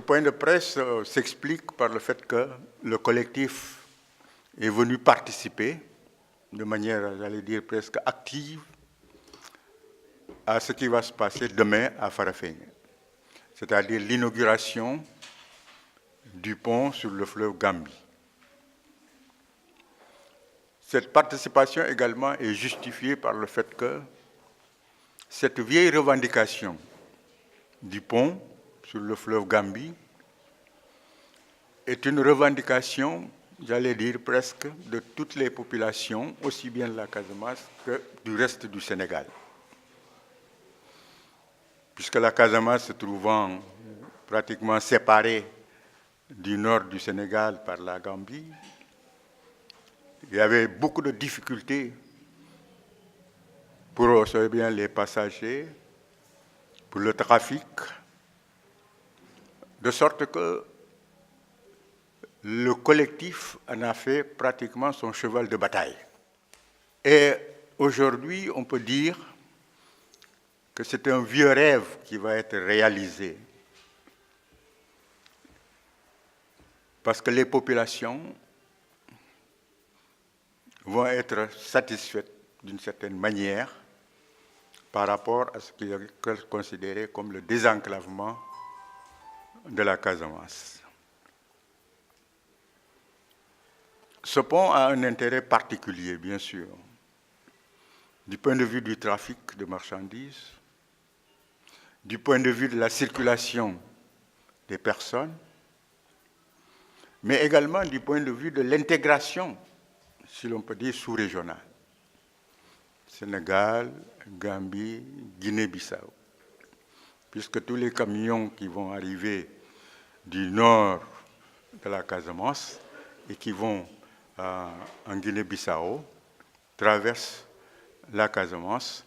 point de presse s'explique par le fait que le collectif est venu participer de manière, j'allais dire, presque active à ce qui va se passer demain à Farafenni, c'est-à-dire l'inauguration du pont sur le fleuve Gambie. Cette participation également est justifiée par le fait que cette vieille revendication du pont sur le fleuve Gambie est une revendication, j'allais dire presque, de toutes les populations, aussi bien de la Casamance que du reste du Sénégal. Puisque la Casamance se trouvant pratiquement séparée du nord du Sénégal par la Gambie, il y avait beaucoup de difficultés pour aussi bien les passagers, pour le trafic, de sorte que le collectif en a fait pratiquement son cheval de bataille. Et aujourd'hui, on peut dire que c'est un vieux rêve qui va être réalisé. Parce que les populations vont être satisfaites d'une certaine manière par rapport à ce qui est considéré comme le désenclavement de la Casamance. Ce pont a un intérêt particulier, bien sûr, du point de vue du trafic de marchandises, du point de vue de la circulation des personnes, mais également du point de vue de l'intégration, si l'on peut dire, sous-régionale. Sénégal, Gambie, Guinée-Bissau. Puisque tous les camions qui vont arriver du nord de la Casamance et qui vont en Guinée-Bissau traversent la Casamance,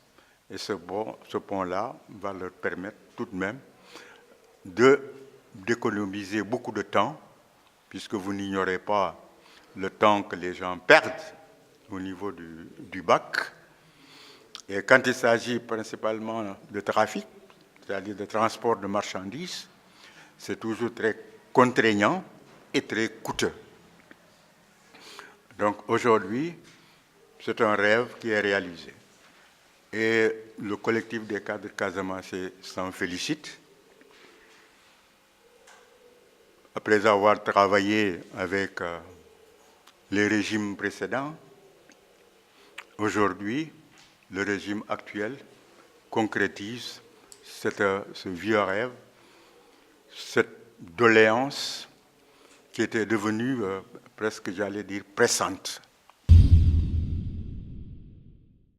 et ce pont-là va leur permettre tout de même d'économiser beaucoup de temps, puisque vous n'ignorez pas le temps que les gens perdent au niveau du bac. Et quand il s'agit principalement de trafic, c'est-à-dire de transport de marchandises, c'est toujours très contraignant et très coûteux. Donc aujourd'hui, c'est un rêve qui est réalisé. Et le collectif des cadres casamançais s'en félicite. Après avoir travaillé avec les régimes précédents, aujourd'hui, le régime actuel concrétise ce vieux rêve, cette doléance qui était devenue presque, j'allais dire, pressante